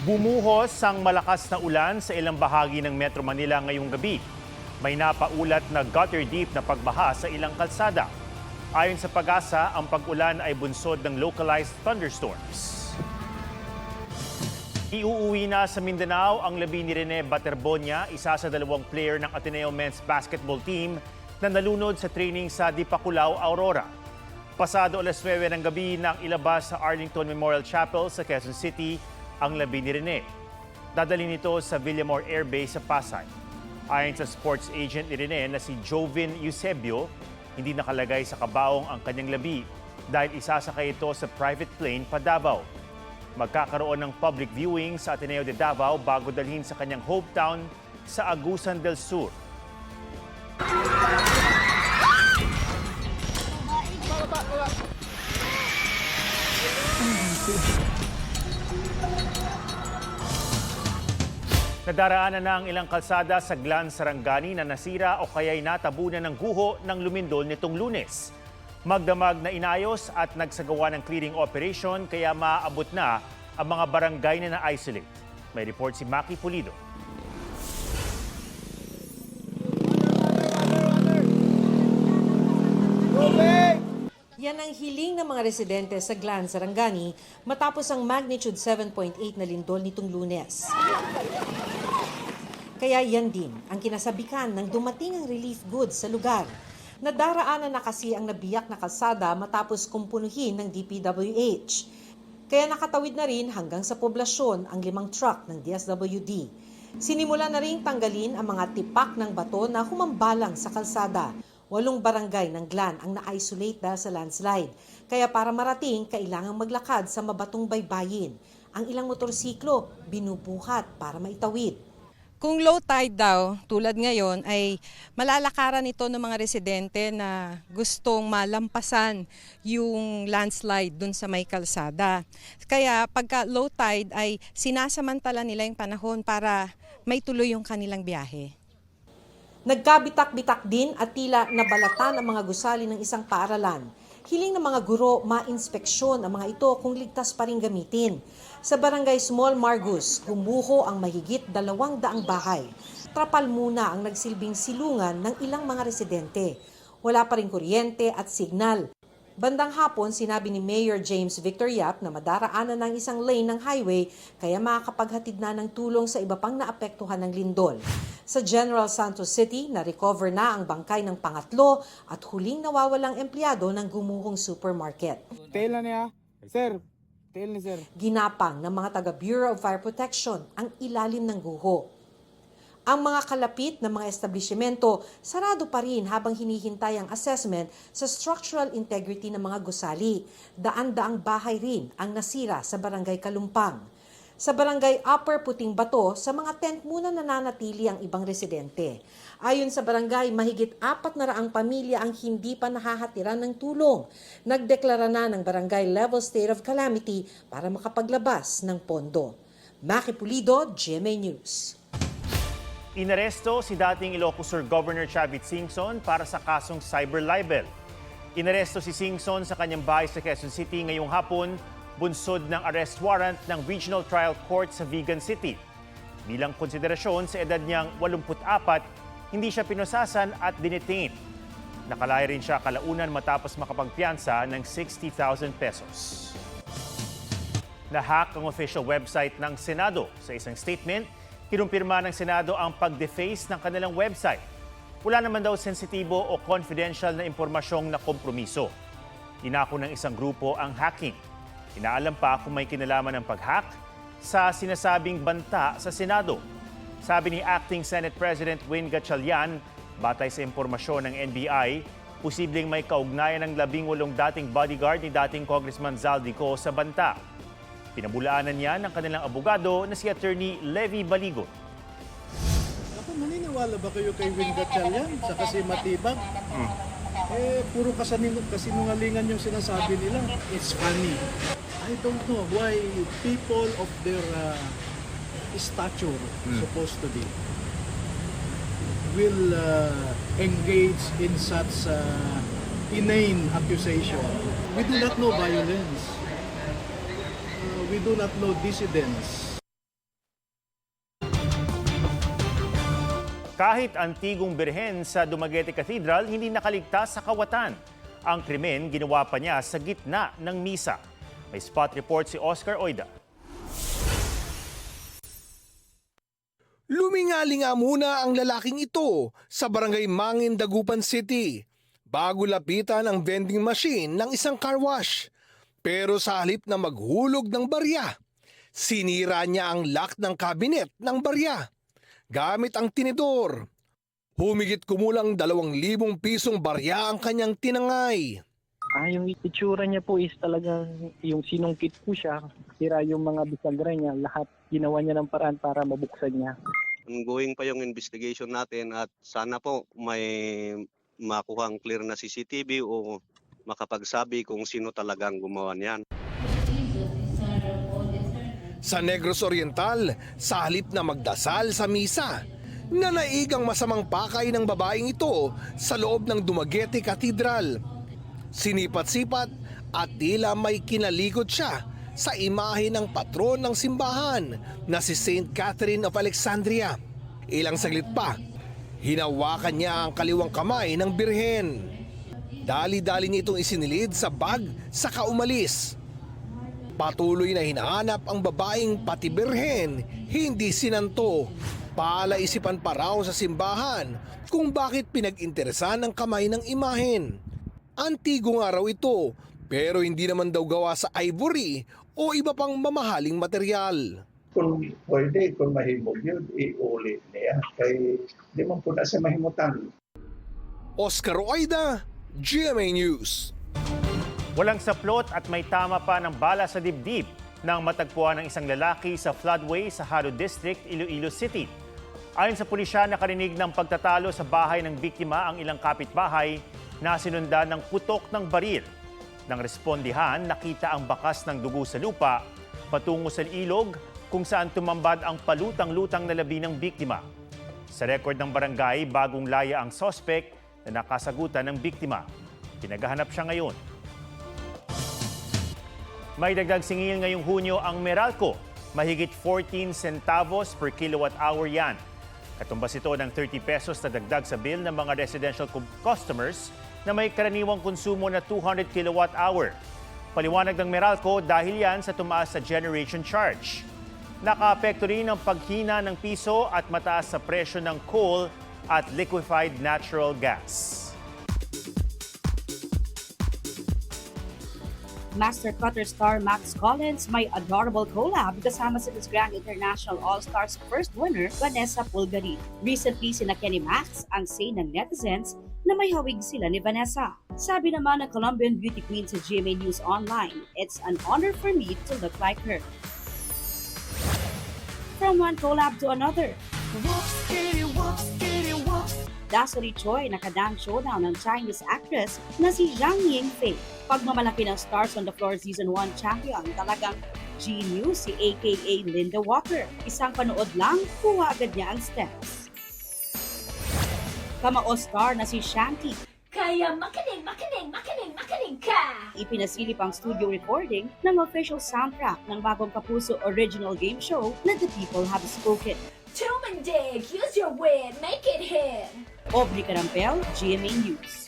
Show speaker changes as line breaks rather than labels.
Bumuhos ang malakas na ulan sa ilang bahagi ng Metro Manila ngayong gabi. May napaulat na gutter deep na pagbaha sa ilang kalsada. Ayon sa Pag-asa, ang pag-ulan ay bunsod ng localized thunderstorms. Iuuwi na sa Mindanao ang labi ni Rene Baterbonia, isa sa dalawang player ng Ateneo Men's Basketball Team na nalunod sa training sa Dipakulaw, Aurora. Pasado alas 9 ng gabi nang ilabas sa Arlington Memorial Chapel sa Quezon City ang labi ni Rene. Dadalhin ito sa Villamor Air Base sa Pasay. Ayon sa sports agent ni Rene na si Jovin Eusebio, hindi nakalagay sa kabaong ang kanyang labi dahil isasakay ito sa private plane pa Davao. Magkakaroon ng public viewing sa Ateneo de Davao bago dalhin sa kanyang hometown sa Agusan del Sur. Nadaraanan na ang ilang kalsada sa Glan, Sarangani na nasira o kaya'y natabunan ng guho ng lumindol nitong Lunes. Magdamag na inayos at nagsagawa ng clearing operation kaya maaabot na ang mga barangay na na-isolate. May report si Maki Pulido.
Yan ang hiling ng mga residente sa Glan, Sarangani matapos ang magnitude 7.8 na lindol nitong Lunes. Kaya yan din ang kinasabikan ng dumating ang relief goods sa lugar. Nadaraanan na kasi ang nabiyak na kalsada matapos kumpunuhin ng DPWH. Kaya nakatawid na rin hanggang sa poblasyon ang 5 truck ng DSWD. Sinimula na rin tanggalin ang mga tipak ng bato na humambalang sa kalsada. 8 barangay ng Glan ang na-isolate dahil sa landslide. Kaya para marating, kailangang maglakad sa mabatong baybayin. Ang ilang motorsiklo, binubuhat para maitawid.
Kung low tide daw, tulad ngayon, ay malalakaran ito ng mga residente na gustong malampasan yung landslide dun sa may kalsada. Kaya pagka low tide ay sinasamantala nila yung panahon para maituloy yung kanilang biyahe.
Nagkabitak-bitak din at tila nabalatan ang mga gusali ng isang paaralan. Hiling ng mga guro ma-inspeksyon ang mga ito kung ligtas pa rin gamitin. Sa barangay Small Margus, gumuho ang mahigit 200 bahay. Trapal muna ang nagsilbing silungan ng ilang mga residente. Wala pa rin kuryente at signal. Bandang hapon, sinabi ni Mayor James Victor Yap na madaraanan ng isang lane ng highway kaya makakapaghatid na ng tulong sa iba pang naapektuhan ng lindol. Sa General Santos City, na-recover na ang bangkay ng pangatlo at huling nawawalang empleyado ng gumuhong supermarket.
Tail na niya. Sir, tail ni sir.
Ginapang ng mga taga Bureau of Fire Protection ang ilalim ng guho. Ang mga kalapit ng mga establishmento sarado pa rin habang hinihintay ang assessment sa structural integrity ng mga gusali. Daan-daang bahay rin ang nasira sa Barangay Kalumpang. Sa Barangay Upper Puting Bato, sa mga tent muna nananatili ang ibang residente. Ayon sa barangay, mahigit 400 pamilya ang hindi pa nahahatiran ng tulong. Nagdeklara na ng barangay level state of calamity para makapaglabas ng pondo. Maki Pulido, GMA News.
Inaresto si dating Ilocos Sur Governor Chavit Singson para sa kasong cyber libel. Inaresto si Singson sa kanyang bahay sa Quezon City ngayong hapon, bunsod ng arrest warrant ng Regional Trial Court sa Vigan City. Bilang konsiderasyon sa edad niyang 84, hindi siya pinosasan at dinetain. Nakalaya rin siya kalaunan matapos makapagpiyansa ng 60,000 pesos. Nahack ang official website ng Senado. Sa isang statement, kinumpirma ng Senado ang pag-deface ng kanilang website. Wala naman daw sensitibo o confidential na impormasyong nakompromiso. Inako ng isang grupo ang hacking. Inaalam pa kung may kinalaman ng pag-hack sa sinasabing banta sa Senado. Sabi ni Acting Senate President Win Gatchalian, batay sa impormasyon ng NBI, posibleng may kaugnayan ng 18 dating bodyguard ni dating Congressman Zaldico sa banta. Pinabulaanan niya ng kanilang abogado na si Attorney Levi Baligon.
Ako, naniniwala ba kayo kay Win Gatchalian sa kasi matibag? Puro kasinungalingan yung sinasabi nila. It's funny. I don't know why people of their stature, supposed to be, will engage in such inane accusation. We do not know violence. We do not know dissidents.
Kahit antigong birhen sa Dumaguete Cathedral, hindi nakaligtas sa kawatan. Ang krimen ginawa pa niya sa gitna ng misa. May spot report si Oscar Oida.
Lumingalinga muna ang lalaking ito sa barangay Mangin, Dagupan City bago lapitan ang vending machine ng isang car wash. Pero sa halip na maghulog ng barya, sinira niya ang lock ng cabinet ng barya gamit ang tinidor. Humigit kumulang 2,000 pisong barya ang kanyang tinangay.
Yung itsura niya po is talagang yung sinungkit po siya, sira yung mga bisagra niya, lahat ginawa niya ng paraan para mabuksan niya.
Ongoing pa yung investigation natin at sana po may makuhang clear na CCTV o makapagsabi kung sino talagang gumawa niyan.
Sa Negros Oriental, sa halip na magdasal sa misa, nanaig ang masamang pakay ng babaeng ito sa loob ng Dumaguete Cathedral. Sinipat-sipat at tila may kinalikot siya sa imahe ng patron ng simbahan na si Saint Catherine of Alexandria. Ilang saglit pa, hinawakan niya ang kaliwang kamay ng birhen. Dali-dali niya itong isinilid sa bag saka umalis. Patuloy na hinahanap ang babaeng pati birhen, hindi sinanto. Palaisipan pa raw sa simbahan kung bakit pinag-interesan ang kamay ng imahen. Antigo nga raw ito, pero hindi naman daw gawa sa ivory o iba pang mamahaling material.
Kung pwede, kung mahimog yun, iulit niya. Kaya di man po na siya mahimutan.
Oscar Oida, GMA News.
Walang saplot at may tama pa ng bala sa dibdib nang matagpuan ng isang lalaki sa floodway sa Haro District, Iloilo City. Ayon sa pulisya, nakarinig ng pagtatalo sa bahay ng biktima ang ilang kapitbahay na sinundan ng putok ng baril. Nang respondihan, nakita ang bakas ng dugo sa lupa patungo sa ilog kung saan tumambad ang palutang-lutang na labi ng biktima. Sa record ng barangay, bagong laya ang sospek na nakasagutan ng biktima. Pinaghahanap siya ngayon. May dagdag singil ngayong Hunyo ang Meralco. Mahigit 14 centavos per kilowatt hour yan. Katumbas ito ng 30 pesos na dagdag sa bill ng mga residential customers na may karaniwang konsumo na 200 kilowatt hour. Paliwanag ng Meralco dahil yan sa tumaas sa generation charge. Nakaapekto rin ang paghina ng piso at mataas sa presyo ng coal at liquefied natural gas.
Master Cutter star Max Collins may adorable collab kasama sa Miss Grand International All-Stars first winner, Vanessa Pulgari. Recently, sina Kenny Max ang say ng netizens na may hawig sila ni Vanessa. Sabi naman ng Colombian beauty queen sa GMA News Online, "It's an honor for me to look like her." From one collab to another, Dasari Choi nakadang showdown ng Chinese actress na si Zhang Yingfei. Pagmamalaki ng Stars on the Floor Season 1 champion, talagang genius si aka Linda Walker. Isang panood lang, kuha agad niya ang steps. Kamao star na si Shanti.
Kaya makinig ka!
Ipinasilip ang studio recording ng official soundtrack ng bagong Kapuso original game show na The People Have Spoken.
Tumandig! Use your wit! Make it hit!
Aubrey Carampel, GMA News.